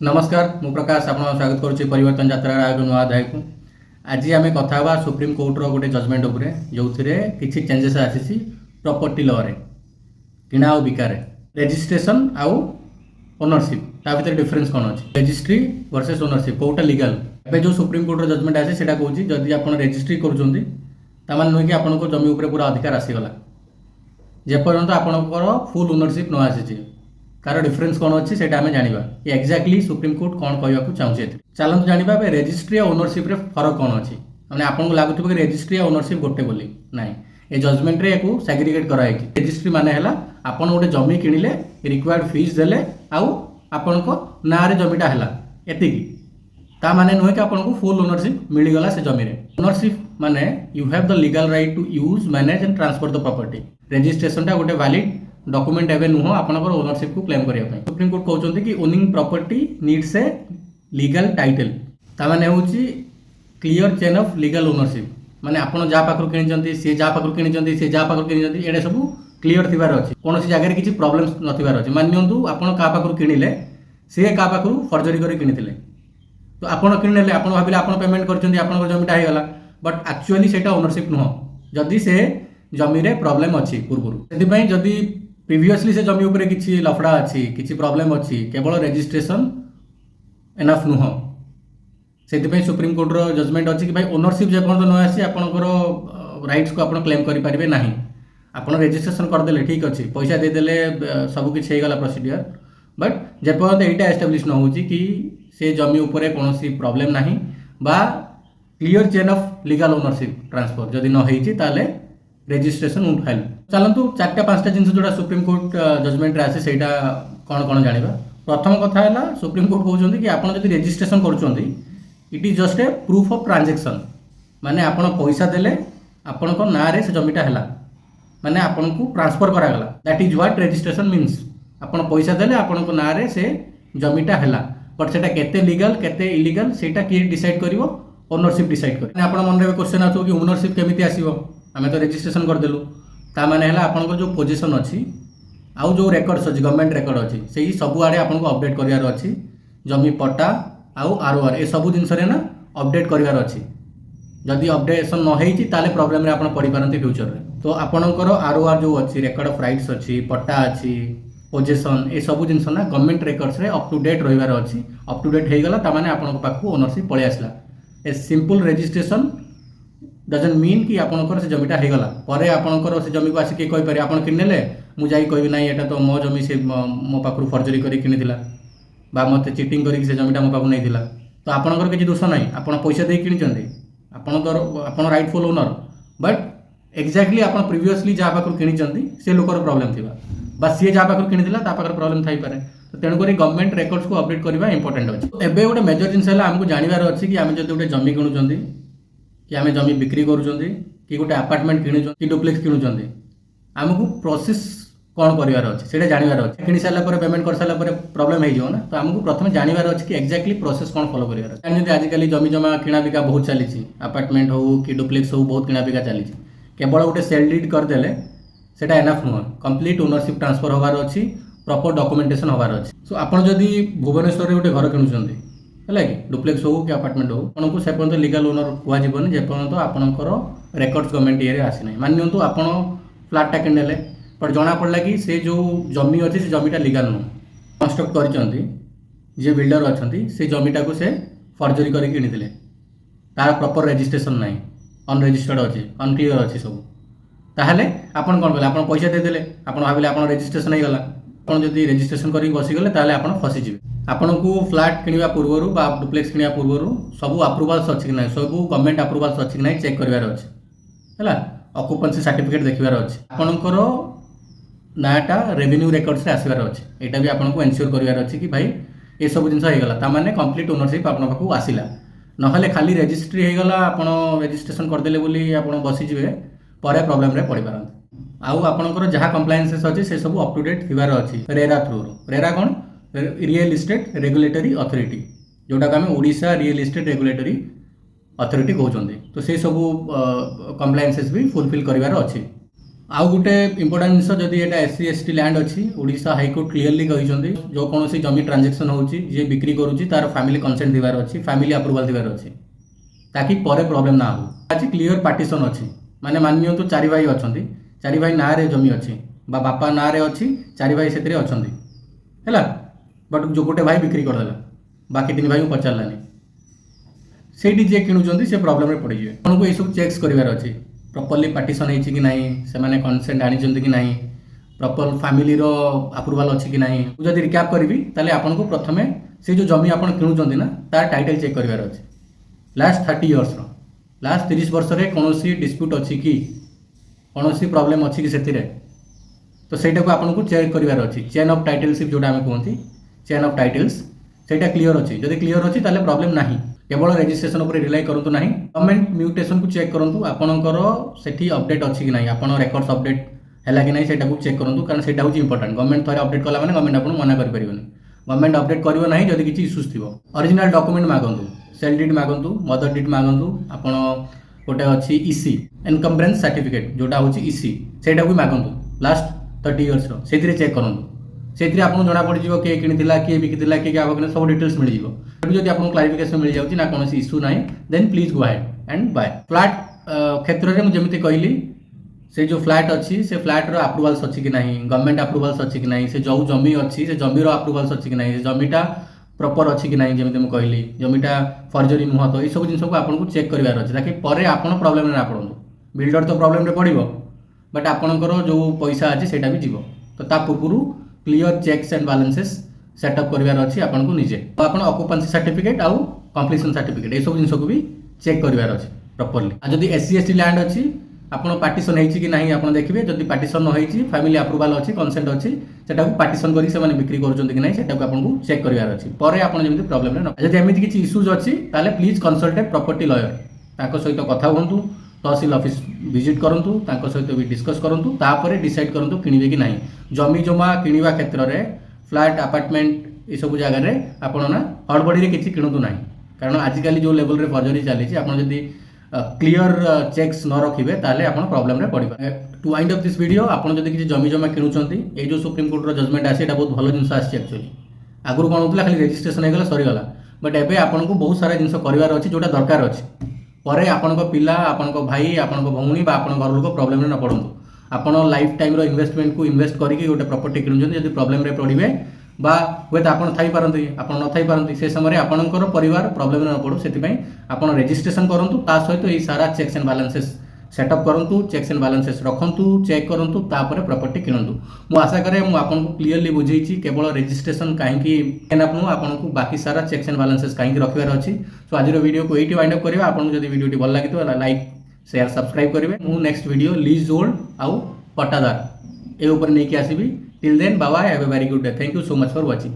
नमस्कार मु प्रकाश आप स्वागत करुच्ची परिवर्तन यात्रा एक नुआ अध्याय को। आज आम कथा सुप्रीम कोर्टर गोटे जजमेंट उपरे जो किसी चेंजेस आसी प्रॉपर्टी लॉ रे किणा और बिकार रजिस्ट्रेशन आउ ओनरशिप ता भीतर डिफरेंस कौन अच्छी रजिस्ट्री वर्सेस ओनरशिप कोटा लीगल ए जो सुप्रीम कोर्टर जजमेंट आसे सेटा कहूँ जदि आप रजिस्ट्री करुँच नुहे कि आपको जमी उपर पूरा अधिकार आसीगला जेपर्यंत आपणकर फुल ओनरशिप न आसी तार डिफरेंस कौन अच्छी से आम जाना कि एक्जाक्टली सुप्रीम कोर्ट कौन कहूँ चाहूँचे चलते जाना रजिस्ट्री और ओनरशिप रे फरक कौन अच्छी मैंने आपको लगुव कि रजिस्ट्री और ओनरशिप गोटे बोली ना ये जजमेंट रे को सेग्रीगेट कराई रजिस्ट्री माने है आपन गोटे जमी किणिले रिक्वायर्ड फीस देले आउ आपण ना जमीटा है एति ता माने नुहे कि आपको फुल ओनरशिप मिलगला से जमी ओनरशिप माने you have the legal right to use manage and transfer the property registration टा गोटे वैलिड डॉक्यूमेंट एवं नुह आपनकर ओनरशिप को क्लेम करने सुप्रीम कोर्ट कहते कि owning property needs a legal title ताने हूँ clear chain of legal ownership माने आपन जहाँ पाखु कि सी जहाँ पाखु कि सी जहाँ पाखु कि ये सब क्लियर थिबार अच्छी कौन जगह किसी प्रॉब्लम नथिबार अच्छी मानियंतु आपन क्या पाखु किणिले सी क्या पाखु फर्जरी कर किणिले तो आपन किणिले आपन भाविले आपन पेमेंट करछन्ती आपन जमीटा होगला बट एक्चुअली सेटा ओनरशिप नुह जदि से जमी रे प्रॉब्लम अच्छी पूर्व से जदि प्रीवियसली से जमी उपरे किसी लफड़ा अच्छी किसी प्रॉब्लम अच्छी केवल रजिस्ट्रेशन एनफ नुह से सुप्रीम कोर्टर जजमेंट अच्छी कि भाई ओनरशिप जेपर्यंत न आसी आपंकर राइट्स को आप क्लेम करेंगे ना आप रजिस्ट्रेशन करदे ठीक अच्छे पैसा देदेले सब किसी होगला प्रोसीडियर बट जेपर्यंत यहाँ एस्टाब्लीश न हो कि से जमी उपरे कौन प्रॉब्लम ना बा clear chain of legal ownership transfer जदि न होती रेजिस्ट्रेशन उंट फाइल चलतु चार्टा पांचटा जिन जोड़ा सुप्रीम कोर्ट जजमेंट आसे से कौन कौन जाना प्रथम कथा है सुप्रीम कोर्ट कहते कि आप रेजिस्ट्रेशन कर it is just a proof of transaction माने आपन पैसा देले आपण ना रे से जमीटा है माने आपन को ट्रांसफर करागला that is what registration means आपन पैसा देले आपण ना रे से जमीटा है बट सेटा केते लीगल केते इलीगल सेटा किए डिसाइड करिवो ओनरशिप डिसाइड कर आपण मन रे क्वेश्चन आथो कि ओनरशिप केमिति आसीबो आम तो रजिस्ट्रेशन करदेलु ता माने है आपन जो पोजिशन अच्छी आउ जो रेकर्ड्स अच्छी गवर्नमेंट रेकर्ड अच्छी से सब आड़े आपको अपडेट करार अच्छी जमी पट्टा आउ आरओआर ए सब जिनस ना अपडेट करार अच्छी जदि अपडेशन न होती प्रॉब्लम रे आपन पड़ी पारती फ्यूचर रे तो आपणकर आरओआर जो अच्छी रेकर्ड ऑफ राइट्स अच्छी पट्टा अच्छी पोजिशन ए सब जिनस ना गवर्नमेंट रेकर्ड्स रे अप टू डेट रहिबार अच्छी अप टू डेट होगला ता माने आपन पाखु ओनरशिप पळै आसला a simple registration doesn't mean कि आपंकर से जमीटा होगला पर आपंकर से जमी को आसिक कहीपर आप किणेले मुझे कह ना यहाँ तो मो जमी से मो पाखु फर्जरी कर किणीला मत चिटिंग कर जमीटा मो पाखु नहीं तो आपंकर किसी दोष ना आप पैसा दे कि आप राइटफुल ओनर बट एक्जाक्टली आप प्रिवियसली जहाँ पाखु कि से लोकर प्रॉब्लम थी बा सी जहाँ पाखु किणीला प्रॉब्लम थी पारे तो तेणुक गवर्नमेंट रेकर्ड्स को अपडेट करवा इंपोर्टेंट अच्छे एवं गोटे मेजर जिन आमको जानवर अच्छी कि आम जो गोटे जमी किणुंट कि आम जमी बिक्री करुँच कि गोटे आपार्टमेंट किणुच कि डुप्लेक्स किणुच आमको प्रोसेस कौन करार अच्छे से जानवर अच्छे किणी सारापर पेमेंट कर सारापर प्रॉब्लम हो ना तो आमको प्रथम जानवर अच्छे कि एक्जाक्टली प्रोसेस कौन फॉलो करार आजिकल जमी जमा किणा बिका बहुत चली आपार्टमेंट हो कि डुप्लेक्स हो बहुत किणा बिका चली केवल गोटे सेल डीड करदे सेटा एनाफ नुह कंप्लीट ओनरशिप ट्रांसफर होबार अच्छी प्रॉपर डॉक्यूमेंटेशन होबार अच्छी सो आपड़ जदि भुवनेश्वर गोटे घर किणुंट है कि डुप्लेक्स हो कि अपार्टमेंट हो आपको से पर्यटन लीगल ओनर कहजन जेपर्यंत आपंकर रेकर्ड्स गवर्नमेंट ये आसी ना मानतु आप फ्लाटा किणेले बट जना पड़ा कि से जो जमी अच्छी से जमीटा लीगल नुह कंस्ट्रक्ट कर बिल्डर अच्छा से जमीटा को से फर्जरी कर किणीले तार प्रॉपर रजिस्ट्रेशन ना अनरेजिस्टर्ड अच्छी अनक्लीयर अच्छी सब ताहले आपन कौन कले आप पैसा देदेले आप भाविले आप रजिस्ट्रेशन होगला आप जब रजिस्ट्रेशन कर बसीगले आप फसीजे आपन को फ्लैट किणवा पूर्वर बा डुप्लेक्स किणवा पूर्वर सब अप्रूवाल्स अच्छी कि ना सब गवर्नमेंट अप्रूवाल्स अच्छी कि ना चेक करार अच्छे है ऑक्युपेंसी सर्टिफिकेट देखार अच्छे आपणकर नाटा रेवेन्यू रेकर्ड्स आसबार अच्छे यहाँ भी आपको एनश्योर करार अच्छे कि भाई ये सब जिन होगला ताने कंप्लीट ओनरशिप आप आसला ना खाली रजिस्ट्री होगला आप रजिस्ट्रेशन करदे बोली आप बसीजे पर प्रॉब्लम रे पड़ पारती आउ आपंकर जहाँ कंप्लायंसेस अच्छे से सब अप टू डेट थिबार अच्छी रेरा थ्रू रेरा कौन रियल इस्टेट रेगुलेटरी अथॉरिटी जोटा आम Odisha real estate regulatory authority कहते तो से सब कंप्लायंसेस भी फुलफिल करार अच्छे आउ गोटे इंपोर्टाट जिन जदि एटा एससी एसटी लैंड अच्छी ओडिशा हाईकोर्ट क्लीयरली कहते जो कौन जमी ट्रांजेक्शन होची जे बिक्री करुच्ची तार फैमिली कंसेंट थिबार अच्छी फैमिली अप्रूवाल थिबार अच्छी ताकि पर प्रॉब्लम ना हो आज क्लीयर पार्टीशन अच्छी माने मान नियंतु चारि भाई अछंती चारि भाई ना रे जमी अच्छी बापा ना रे अच्छी चारि भाई से अछंती हैला बट जो गोटे भाई बिक्री करदेला बाकी 3 भाई को पचारानी से जे किणुचंती से प्रॉब्लम रे पड़ जाए आपको ये सब चेक्स करिवार अच्छी प्रॉपर्ली पार्टीशन होइछि कि नहीं से माने कंसेंट आनिचंती कि नहीं प्रॉपर फैमिली रो अप्रूवल अच्छी कि नहीं जदि रिकैप करी ताले आपन को प्रथमे से जो जमी आपन किणुचंती ना तार टाइटल चेक करिवार अच्छी लास्ट 30 इयर्स रो लास्ट 30 वर्ष रे कोनोसी डिस्प्यूट अच्छी कि कोनोसी प्रॉब्लम अच्छी कि सेतिरे तो सेटा को आपन को चेक करिवार अच्छी चेन ऑफ टाइटलशिप जोटा हम कहंती चेन ऑफ टाइटल्स सेटा क्लियर अच्छी जदि क्लियर अच्छी ताले प्रॉब्लम नाही केवल रजिस्ट्रेशन उपर रिलाई करंतु नाही गवर्नमेंट म्यूटेशन को चेक करंतु आपनकर सेठी अपडेट अच्छी कि नाही आपन रेकॉर्ड्स अपडेट हैला कि नाही सेटा को चेक करंतु कारण सेटा होची इंपोर्टेंट गवर्नमेंट थरे अपडेट कला माने गवर्नमेंट आपन मना कर परिबनी गवर्नमेंट अपडेट करिवो नाही जदि किछि इश्यूज थिबो ओरिजिनल डॉक्यूमेंट मागंतु सेल डीड मागंतु मदर डीड मागंतु आपन गोटे अच्छी ईसी इनकम्ब्रेंस सर्टिफिकेट जोटा होची ईसी सेटा को मागंतु लास्ट 30 इयर्स रो सेतिरे चेक करंतु सेतिरे आपन जणा पड़ जिवो के किनितिला के बिकितिला के आबकने सब डिटेल्स मिल जिवो जदि आपन क्लैरिफिकेशन मिल जाउची ना कोनोसी इश्यू नाही then please go ahead and buy flat क्षेत्र रे मु जेमिति कहली से जो फ्लैट अच्छी से फ्लैट रो अप्रूवल्स अच्छी कि नहीं गवर्नमेंट अप्रूवल्स अच्छी कि नहीं से जो जमी अच्छी से जमी रो अप्रूवल्स अच्छी कि नहीं से जमीटा प्रॉपर अच्छी कि नहीं जेमिति मु कहली जमीटा फर्जरी नुह तो ये सब जिन को आपन को चेक करिवार अछि ताकि परे आपन प्रॉब्लम रे ना पड़ंतु बिल्डर तो प्रॉब्लम रे पड़िबो बट आपनकर जो पैसा अछि सेटा भी जीवो तो ता पूर्वरु clear checks and balances setup करिवार अछि आपन को निजे तो आपन ऑक्युपेंसी सर्टिफिकेट आउ कंप्लीशन सर्टिफिकेट ए सब जिन को भी चेक करिवार अछि प्रॉपर्ली आ जदी एससी एसटी लैंड अछि आपन पार्टीशन हेछि कि नहीं आपन देखिबे जदी पार्टीशन न हेछि फैमिली अप्रूवल अछि कंसेंट अछि सेटा को पार्टीशन करी से माने बिक्री करचंती कि नहीं सेटा को आपन को चेक करिवार अछि परे आपन जेमिति प्रॉब्लम रे न जदी एमिति किछि इश्यूज अछि ताले please consult a property lawyer ताको सहित कथा हुंतु तहसील ऑफिस विजिट करंतु ताको सहित भी डिस्कस करंतु तापरे डिसाइड करंतु किनिबे कि नहीं जमी जमा किनिबा क्षेत्र रे फ्लैट अपार्टमेंट ए सब जगह रे आपन ना हड़बड़ी रे किछि किनतु नहीं कारण आजिकली जो लेवल रे फर्जरी चली छि आपन जदी क्लियर चेक्स न रखिबे ताले आपन प्रॉब्लम रे पड़िबा to wind up this video आपन जदी किछि जमी जमा किनुचंती ए जो सुप्रीम कोर्ट रो जजमेंट आसी एटा बहुत भलो जिंस आसी एक्चुअली आगुर कोन होतला खाली रजिस्ट्रेशन हे गला सरी गला बट एबे आपन को बहुत सारा जिंस करिवार अछि जोटा दरकार अछि परे आपन को पिला आपन को भाई आपन को भौणी बा आपन घर लोक प्रॉब्लम रे न पड़ंतु आपन लाइफ टाइम रो इन्वेस्टमेंट को इन्वेस्ट करिकि गोटे प्रॉपर्टी किनुचंती जदी प्रॉब्लम रे पड़िबे बा हुए आपन थाई पारंती आपन न थाई पारंती से समय आपनकर परिवार प्रॉब्लम न पड़ो सेति पई आपन रजिस्ट्रेशन करंतु ता सहित ए सारा चेक्स एंड बैलेंसेस सेटअप करंतु चेक्स एंड बैलेंसेस रखंतु चेक करंतु तापरे प्रॉपर्टी किनंतु मु आशा करे मु आपन को क्लियरली बुझेइछि केवल रजिस्ट्रेशन काहे कि एन आपन को बाकी सारा चेक्स एंड बैलेंसेस काहे कि रखिवार अछि सो आज रो वीडियो को एटी वाइंड अप करबा आपन को जदी वीडियो टी भल लागितो लाइक शेयर सब्सक्राइब करिवे मु नेक्स्ट वीडियो लीज होल्ड आउ पट्टादार ए ऊपर नै कि आसीबी till then bye bye have a very good day thank you so much for watching.